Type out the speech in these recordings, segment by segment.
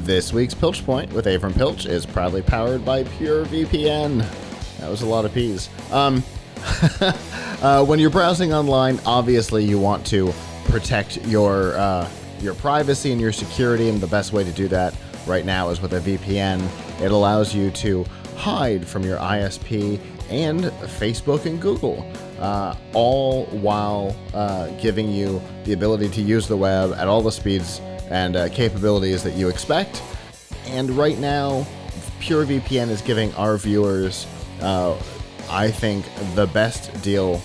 This week's Piltch Point with Avram Piltch is proudly powered by PureVPN. That was a lot of P's. When you're browsing online, obviously you want to protect your privacy and your security, and the best way to do that right now is with a VPN. It allows you to hide from your ISP and Facebook and Google, all while giving you the ability to use the web at all the speeds and capabilities that you expect. And right now, PureVPN is giving our viewers, I think, the best deal,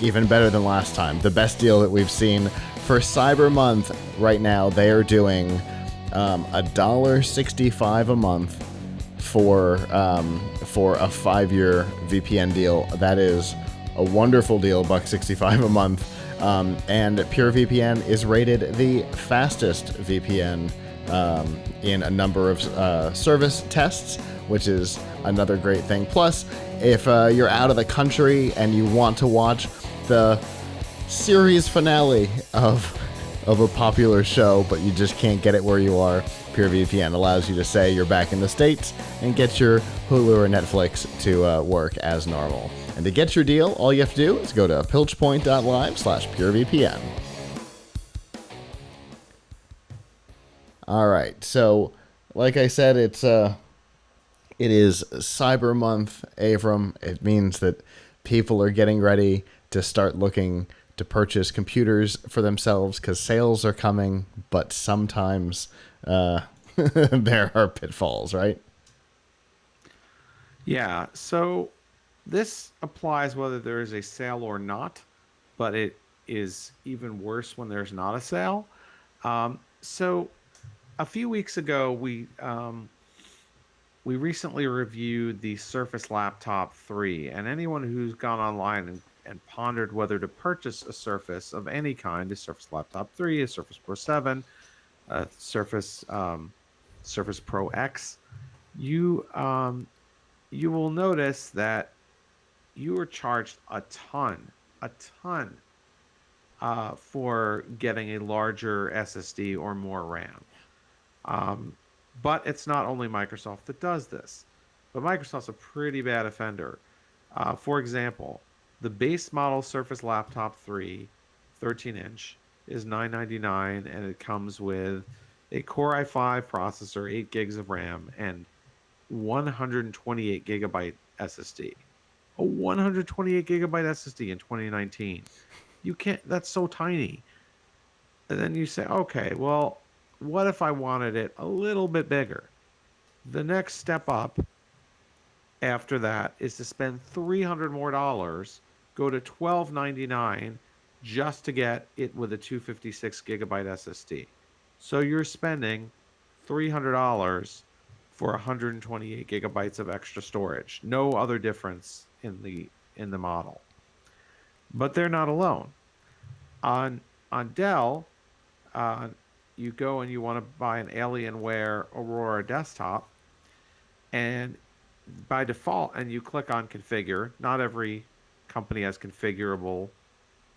even better than last time, the best deal that we've seen for Cyber Month. Right now, they are doing $1.65 a month for a 5-year VPN deal. That is a wonderful deal, $1.65 a month. And PureVPN is rated the fastest VPN in a number of service tests, which is another great thing. Plus, if you're out of the country and you want to watch the series finale of a popular show, but you just can't get it where you are, PureVPN allows you to say you're back in the States and get your Hulu or Netflix to work as normal. And to get your deal, all you have to do is go to piltchpoint.live/PureVPN. All right, so like I said, it is Cyber Month, Avram. It means that people are getting ready to start looking to purchase computers for themselves because sales are coming, but sometimes there are pitfalls, right? Yeah, so this applies whether there is a sale or not, but it is even worse when there's not a sale. So a few weeks ago, we recently reviewed the Surface Laptop 3, and anyone who's gone online and pondered whether to purchase a Surface of any kind, a Surface Laptop 3, a Surface Pro 7, a Surface Pro X, you will notice that you are charged a ton for getting a larger SSD or more RAM. But it's not only Microsoft that does this, but Microsoft's a pretty bad offender. For example, the base model Surface Laptop 3 13-inch is $999, and it comes with a Core i5 processor, 8 gigs of RAM, and 128 gigabyte SSD. A 128 gigabyte SSD in 2019. You can't, that's so tiny. And then you say, okay, well, what if I wanted it a little bit bigger? The next step up after that is to spend $300 more, go to $1,299 just to get it with a 256 gigabyte SSD. So you're spending $300 for 128 gigabytes of extra storage. No other difference in the model. But they're not alone. On Dell, you go and you want to buy an Alienware Aurora desktop, and by default, and you click on configure. Not every company has configurable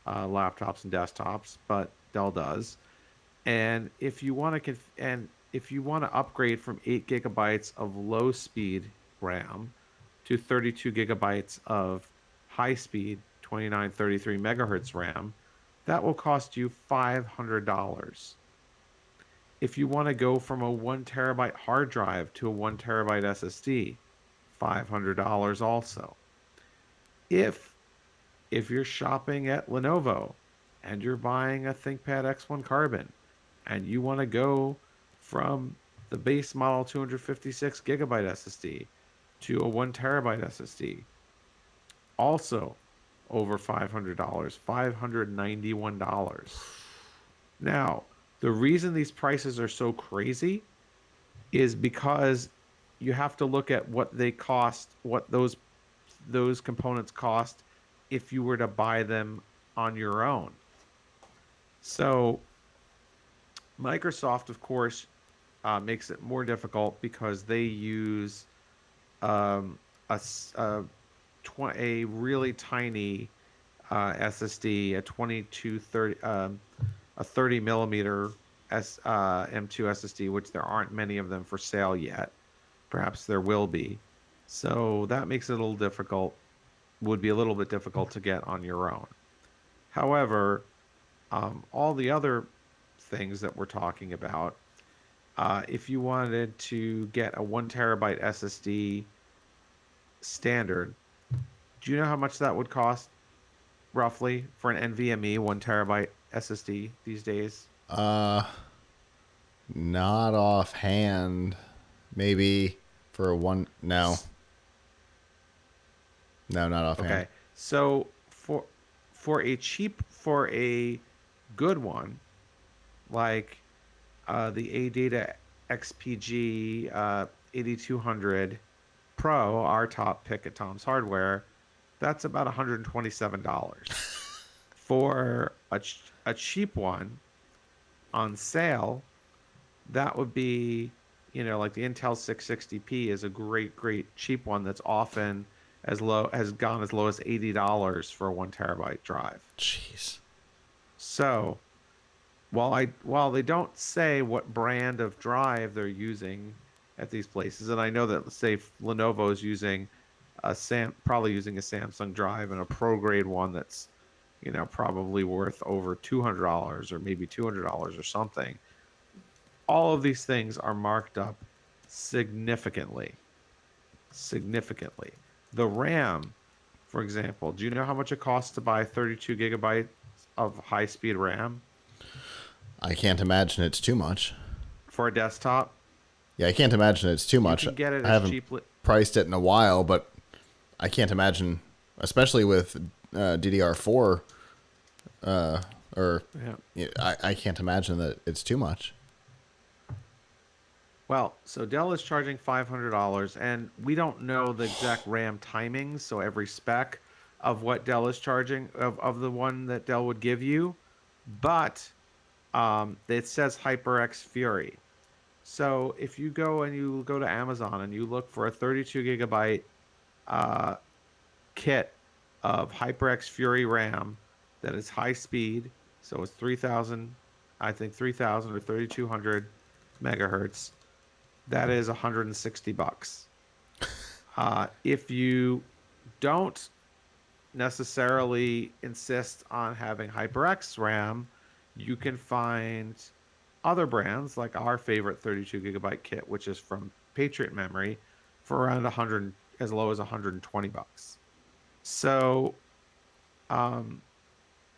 laptops and desktops, but Dell does. And if you want to upgrade from 8 gigabytes of low speed RAM to 32 gigabytes of high speed 2933 megahertz RAM, that will cost you $500. If you want to go from a 1 terabyte hard drive to a 1 terabyte SSD, $500 also. If you're shopping at Lenovo and you're buying a ThinkPad X1 Carbon and you want to go from the base model 256 gigabyte SSD to a 1 terabyte SSD, also over $500, $591. Now, the reason these prices are so crazy is because you have to look at what they cost, what those components cost if you were to buy them on your own. So Microsoft, of course, makes it more difficult because they use a really tiny SSD, a 30 millimeter M2 SSD, which there aren't many of them for sale yet. Perhaps there will be. So that makes it a little difficult, would be a little bit difficult to get on your own. However, all the other things that we're talking about, if you wanted to get a 1 terabyte SSD standard, do you know how much that would cost roughly for an NVMe 1 terabyte SSD these days? Not offhand. Maybe for a one. No, no, not offhand. Okay. So for a good one, like the ADATA XPG 8200 Pro, our top pick at Tom's Hardware, that's about $127. For a cheap one on sale, that would be, like the Intel 660p is a great cheap one that's often has gone as low as $80 for a 1 terabyte drive. Jeez. So while they don't say what brand of drive they're using at these places, and I know that, say, Lenovo is using probably using a Samsung drive and a pro grade one that's probably worth over $200 or maybe $200 or something. All of these things are marked up significantly. The RAM, for example, do you know how much it costs to buy 32 gigabytes of high-speed RAM? I can't imagine it's too much. For a desktop? Yeah, I can't imagine it's too much. You can get it I as haven't cheaply. priced it in a while, but I can't imagine, especially with DDR4, I can't imagine that it's too much. Well, so Dell is charging $500, and we don't know the exact RAM timings, so every spec of what Dell is charging, of the one that Dell would give you, but it says HyperX Fury. So if you go to Amazon and you look for a 32 gigabyte kit of HyperX Fury RAM that is high speed, so it's 3000 or 3200 megahertz, that is $160. If you don't necessarily insist on having HyperX RAM, you can find other brands like our favorite 32 gigabyte kit, which is from Patriot Memory, for around 100, as low as $120. So,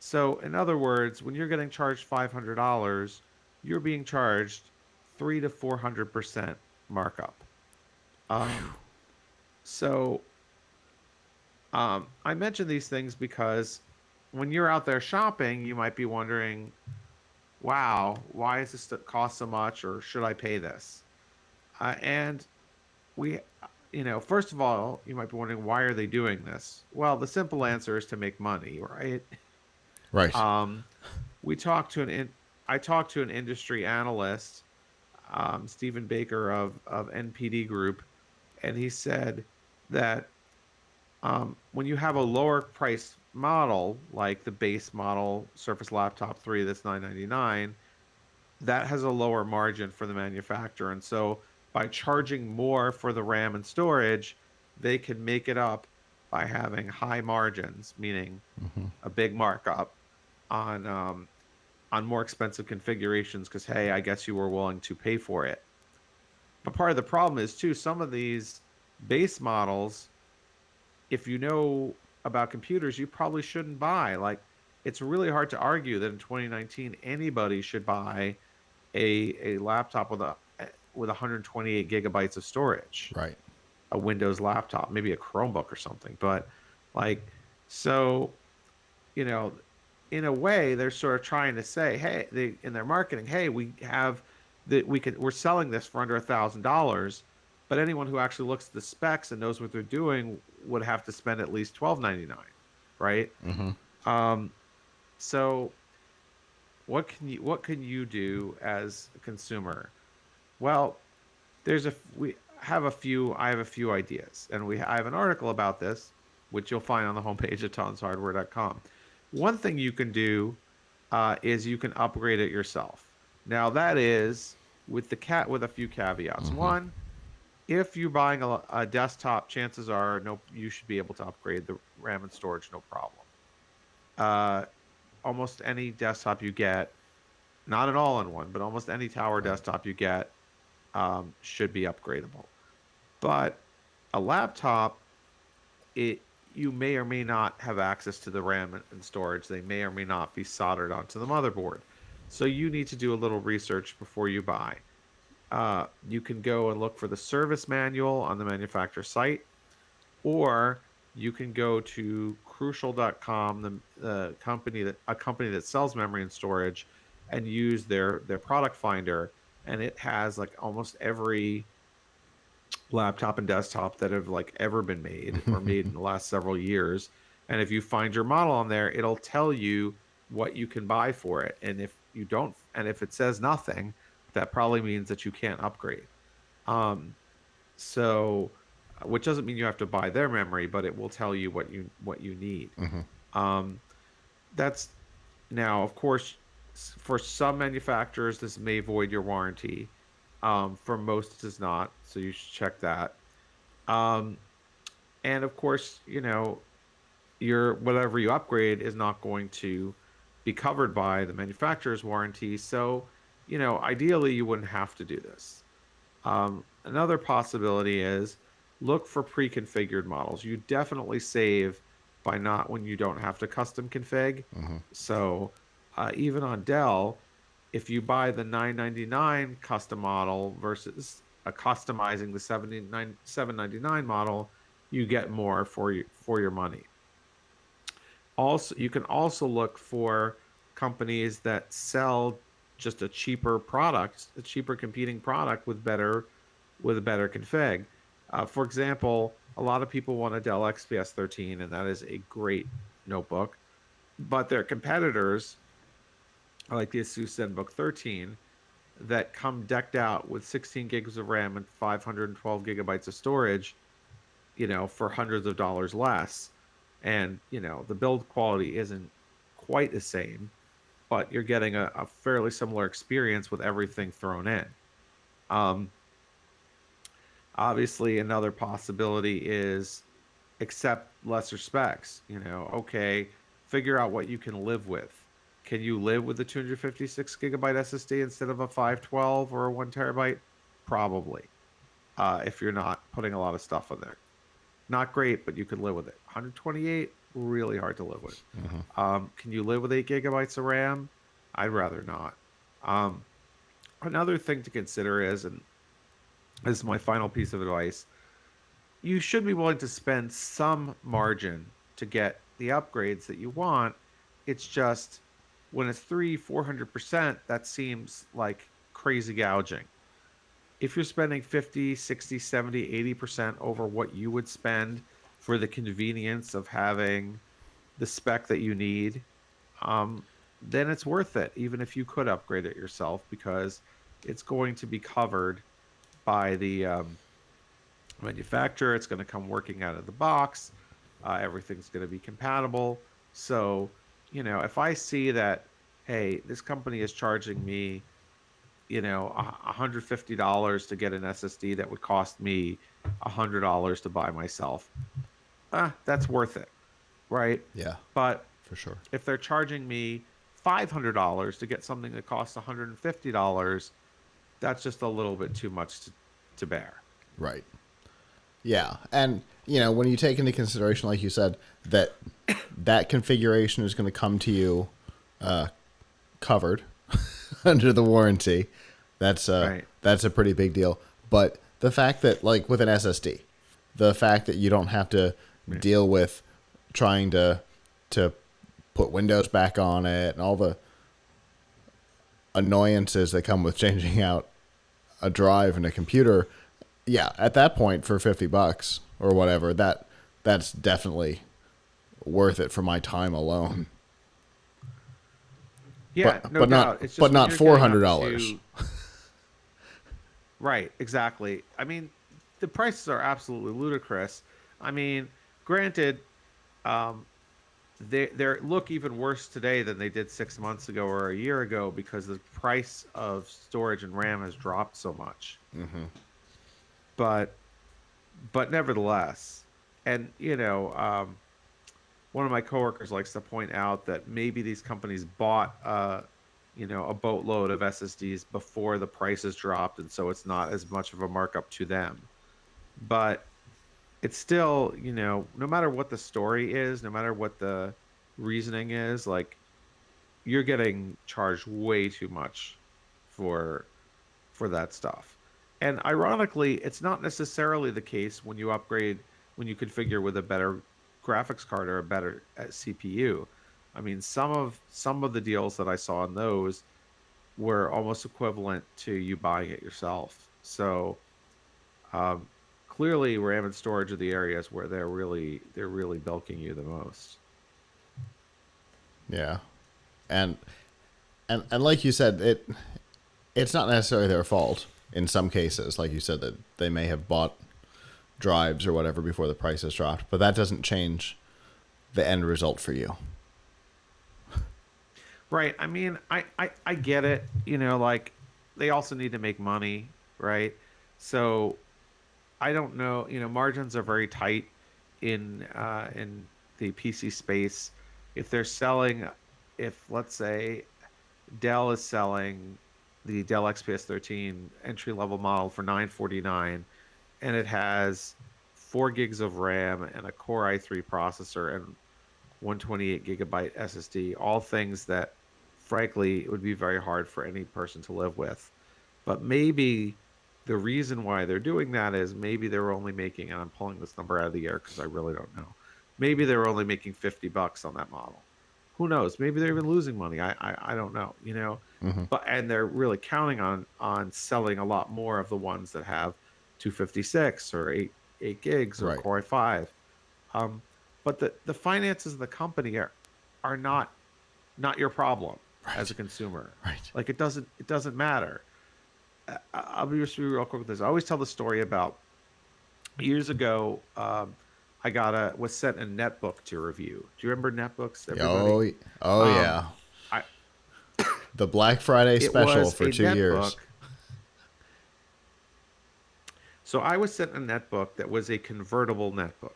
so in other words, when you're getting charged $500, you're being charged 300 to 400% markup. I mention these things because when you're out there shopping, you might be wondering, wow, why does this cost so much, or should I pay this? And first of all, you might be wondering, why are they doing this? Well, the simple answer is to make money, right? Right. I talked to an industry analyst, Stephen Baker of NPD Group, and he said that when you have a lower price model, like the base model Surface Laptop 3 that's $999, that has a lower margin for the manufacturer. And so by charging more for the RAM and storage, they can make it up by having high margins, meaning a big markup on more expensive configurations, because, hey, I guess you were willing to pay for it. But part of the problem is, too, some of these base models, if you know about computers, you probably shouldn't buy. Like, it's really hard to argue that in 2019 anybody should buy a laptop with 128 gigabytes of storage. Right. A Windows laptop, maybe a Chromebook or something. But so, in a way, they're sort of trying to say, hey, in their marketing, hey, we're selling this for under $1,000, but anyone who actually looks at the specs and knows what they're doing would have to spend at least $12.99, right? So what can you do as a consumer? Well, I have a few ideas, and I have an article about this, which you'll find on the homepage at tomshardware.com. One thing you can do is you can upgrade it yourself. Now that is with with a few caveats. Mm-hmm. One, if you're buying a desktop, chances are you should be able to upgrade the RAM and storage, no problem. Uh, Almost any desktop you get, not an all-in-one, but almost any tower Right. desktop you get should be upgradable. But a laptop, it you may or may not have access to the RAM and storage. They may or may not be soldered onto the motherboard. So you need to do a little research before you buy. You can go and look for the service manual on the manufacturer site, or you can go to crucial.com, the company that sells memory and storage, and use their product finder, and it has like almost every laptop and desktop that have like ever been made or made in the last several years. And if you find your model on there, it'll tell you what you can buy for it. And if you don't, and if it says nothing, that probably means that you can't upgrade. Um, so, which doesn't mean you have to buy their memory, but it will tell you what you need. Mm-hmm. Um, that's now, of course, for some manufacturers, this may void your warranty. For most, it does not. So you should check that. Um, and of course, your whatever you upgrade is not going to be covered by the manufacturer's warranty. So, ideally, you wouldn't have to do this. Another possibility is look for pre-configured models. You definitely save by not when you don't have to custom config. Mm-hmm. So even on Dell, if you buy the 999 custom model versus customizing the 799 model, you get more for your money. Also, you can also look for companies that sell just a cheaper product, a cheaper competing product with a better config. For example, a lot of people want a Dell XPS 13, and that is a great notebook, but their competitors, like the Asus ZenBook 13, that come decked out with 16 gigs of RAM and 512 gigabytes of storage, for hundreds of dollars less. And, the build quality isn't quite the same, but you're getting a fairly similar experience with everything thrown in. Um, Obviously, another possibility is accept lesser specs. Okay, figure out what you can live with. Can you live with a 256 gigabyte SSD instead of a 512 or a 1 terabyte? Probably, if you're not putting a lot of stuff in there. Not great, but you can live with it. 128, really hard to live with. Mm-hmm. Can you live with 8 gigabytes of RAM? I'd rather not. Um, Another thing to consider is, and this is my final piece of advice, you should be willing to spend some margin to get the upgrades that you want. It's just when it's 400%, that seems like crazy gouging. If you're spending 50, 60, 70, 80% over what you would spend for the convenience of having the spec that you need, um, then it's worth it, even if you could upgrade it yourself, because it's going to be covered by the manufacturer. It's going to come working out of the box. Everything's going to be compatible. So, if I see that, hey, this company is charging me, $150 to get an SSD that would cost me $100 to buy myself, that's worth it, right? Yeah, But for sure. if they're charging me $500 to get something that costs $150, that's just a little bit too much to bear. Right. Yeah, and when you take into consideration, like you said, that configuration is going to come to you covered under the warranty. That's Right. that's a pretty big deal. But the fact that, like with an SSD, the fact that you don't have to deal with trying to put Windows back on it and all the annoyances that come with changing out a drive in a computer, yeah, at that point for $50 or whatever, that's definitely worth it for my time alone. Yeah, But no but doubt. not It's but just when not you're getting up $400. to right, exactly. I mean, the prices are absolutely ludicrous. I mean, granted, um, they look even worse today than they did 6 months ago or a year ago because the price of storage and RAM has dropped so much. But nevertheless, and one of my coworkers likes to point out that maybe these companies bought a boatload of SSDs before the prices dropped, and so it's not as much of a markup to them. But it's still, no matter what the story is, no matter what the reasoning is, like you're getting charged way too much for that stuff. And ironically, it's not necessarily the case when you upgrade, when you configure with a better graphics card or a better CPU. I mean, some of the deals that I saw in those were almost equivalent to you buying it yourself. So um, clearly, RAM and storage are the areas where they're really bilking you the most. Yeah. And and like you said, it's not necessarily their fault in some cases. Like you said, that they may have bought drives or whatever before the prices dropped, but that doesn't change the end result for you. Right. I mean, I get it. Like they also need to make money, right? So I don't know. Margins are very tight in the PC space. If they're selling, if let's say Dell is selling the Dell XPS 13 entry level model for 949, and it has 4 gigs of RAM and a Core i3 processor and 128 gigabyte SSD, all things that, frankly, it would be very hard for any person to live with. But maybe the reason why they're doing that is maybe they're only making, and I'm pulling this number out of the air because I really don't know. Maybe they're only making $50 on that model. Who knows? Maybe they're even losing money. I don't know. But and they're really counting on selling a lot more of the ones that have 256 or 8 gigs or Right. Core i5. Um, but the finances of the company are not your problem as a Right. consumer. Right. Like it doesn't matter. I'll just be real quick with this. I always tell the story about years ago. I was sent a netbook to review. Do you remember netbooks, everybody? Oh, oh Um, yeah. I The Black Friday It special was for a 2 years. netbook. So I was sent a netbook that was a convertible netbook.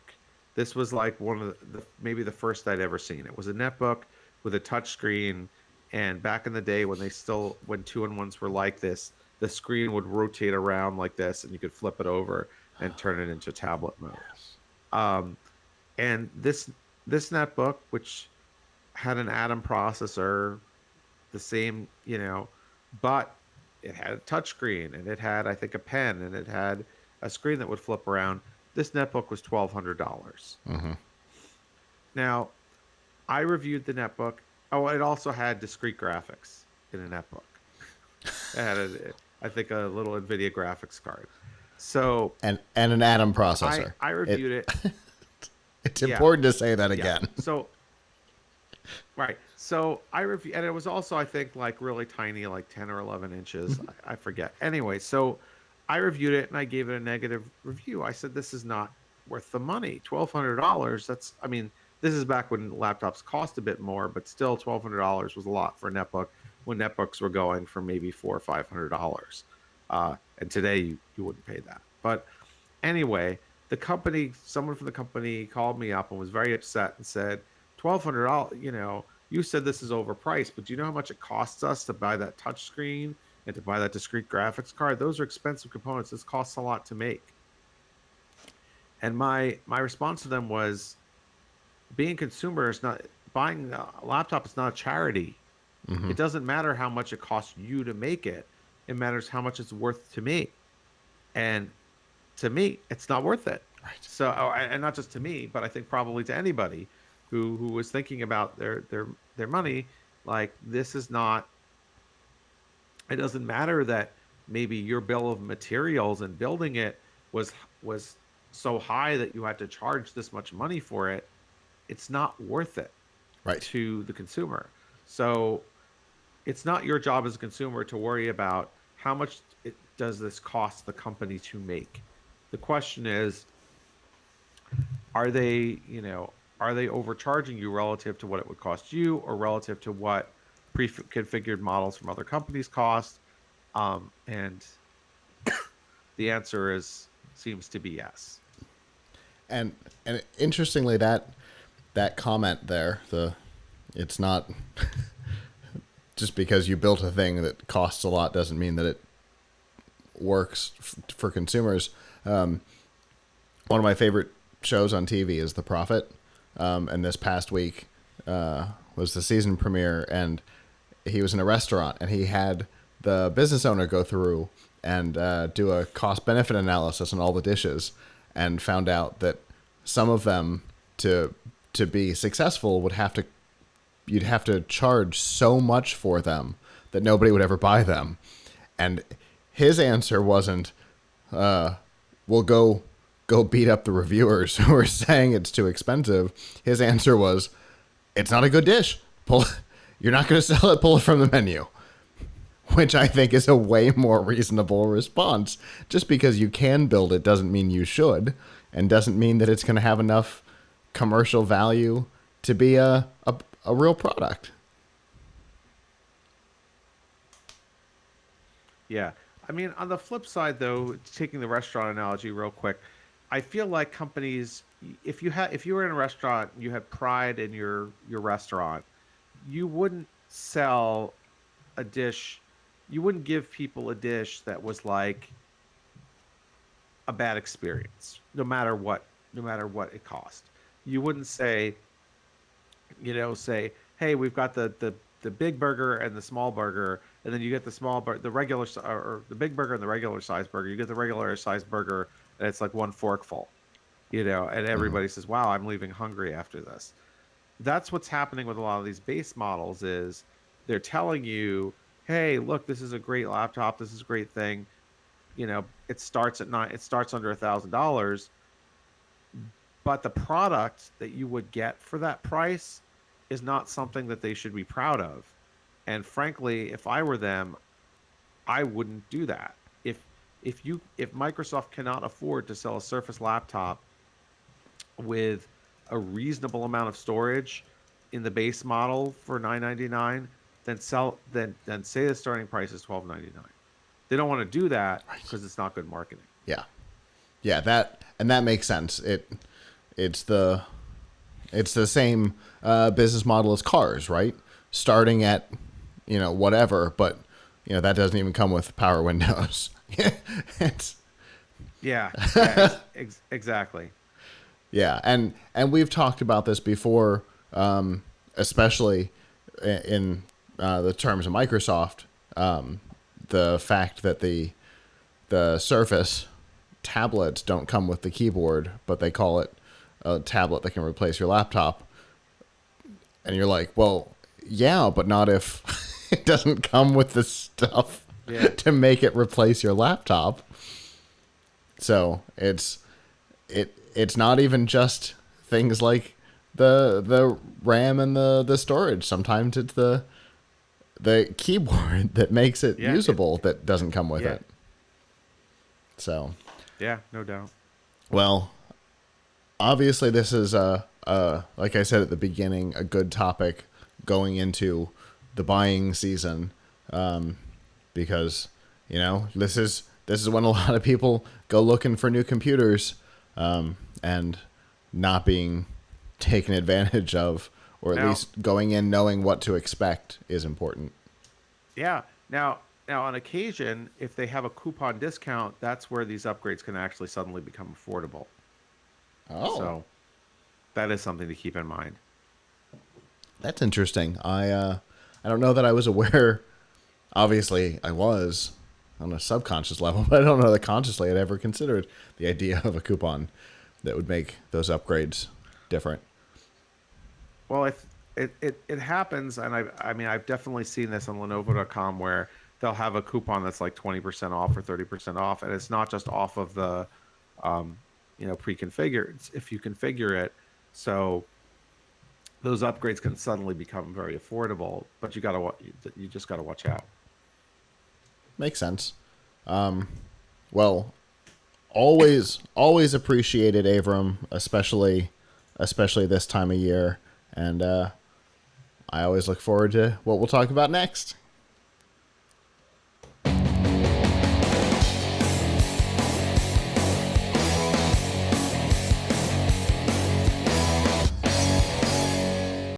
This was like one of maybe the first I'd ever seen. It was a netbook with a touch screen, and back in the day when two-in-ones were like this, the screen would rotate around like this, and you could flip it over and turn it into tablet mode. Um, and this netbook, which had an Atom processor, the same, but it had a touchscreen and it had, I think, a pen and it had a screen that would flip around. This netbook was $1,200. Now, I reviewed the netbook. Oh, it also had discrete graphics in a netbook. It had, I think, a little NVIDIA graphics card. So And an Atom I processor. I It reviewed it. it's Yeah, important to say that yeah. again. So right. So I review, and it was also, I think, like really tiny, like 10 or 11 inches. I forget. Anyway, so I reviewed it and I gave it a negative review. I said, this is not worth the money. $1,200. I mean, this is back when laptops cost a bit more, but still $1,200 was a lot for a netbook when netbooks were going for maybe $400 or $500. And today you wouldn't pay that. But anyway, someone from the company called me up and was very upset and said, $1,200, you said this is overpriced, but do you know how much it costs us to buy that touch screen and to buy that discrete graphics card? Those are expensive components. This costs a lot to make. And my response to them was, being a consumer is not, buying a laptop is not a charity. It doesn't matter how much it costs you to make it. It matters how much it's worth to me. And to me, it's not worth it. Right. So, and not just to me, but I think probably to anybody who was thinking about their money, like this is not. It doesn't matter that maybe your bill of materials and building it was so high that you had to charge this much money for it. It's not worth it Right. to the consumer. So it's not your job as a consumer to worry about how much does this cost the company to make. The question is, are they, are they overcharging you relative to what it would cost you, or relative to what pre-configured models from other companies cost? And the answer seems to be yes. And interestingly, that comment there, it's not just because you built a thing that costs a lot doesn't mean that it works for consumers. One of my favorite shows on TV is The Prophet, and this past week was the season premiere, and he was in a restaurant, and he had the business owner go through and do a cost-benefit analysis on all the dishes, and found out that some of them, to be successful, you'd have to charge so much for them that nobody would ever buy them. And his answer wasn't, we'll go beat up the reviewers who are saying it's too expensive. His answer was, it's not a good dish. You're not going to sell it, pull it from the menu. Which I think is a way more reasonable response. Just because you can build it doesn't mean you should, and doesn't mean that it's going to have enough commercial value to be a real product. Yeah. I mean, on the flip side, though, taking the restaurant analogy real quick, I feel like companies, if you were in a restaurant, you had pride in your restaurant, you wouldn't sell a dish, you wouldn't give people a dish that was like a bad experience, no matter what it cost. You wouldn't say, hey, we've got the big burger and the small burger, and then you get the regular, or the big burger and the regular size burger. You get the regular size burger, and it's like one forkful, and everybody says, wow, I'm leaving hungry after this. That's what's happening with a lot of these base models, is they're telling you, hey, look, this is a great laptop, this is a great thing. It starts under $1,000, but the product that you would get for that price is not something that they should be proud of. And frankly, if I were them, I wouldn't do that. If Microsoft cannot afford to sell a Surface laptop with a reasonable amount of storage in the base model for $999, then say the starting price is $1299. They don't want to do that because it's not good marketing. Yeah, that makes sense. It's the same business model as cars, right? Starting at whatever, but that doesn't even come with power windows. Exactly. Yeah, and we've talked about this before, especially in the terms of Microsoft. The fact that the Surface tablets don't come with the keyboard, but they call it a tablet that can replace your laptop. And you're like, well, yeah, but not if it doesn't come with the stuff to make it replace your laptop. So it's not even just things like the RAM and the storage. Sometimes it's the keyboard that makes it usable that doesn't come with it. So yeah, no doubt. Well, obviously this is like I said at the beginning, a good topic going into the buying season, because this is when a lot of people go looking for new computers, and not being taken advantage of, or at least going in knowing what to expect is important. Yeah. Now on occasion, if they have a coupon discount, that's where these upgrades can actually suddenly become affordable. Oh. So that is something to keep in mind. That's interesting. I don't know that I was aware. Obviously, I was on a subconscious level, but I don't know that consciously I'd ever considered the idea of a coupon that would make those upgrades different. Well, if it happens, and I've definitely seen this on Lenovo.com, where they'll have a coupon that's like 20% off or 30% off, and it's not just off of the pre-configured. It's if you configure it, so those upgrades can suddenly become very affordable. But you just gotta watch out. Makes sense. Well, always appreciated, Avram, especially especially this time of year. And I always look forward to what we'll talk about next.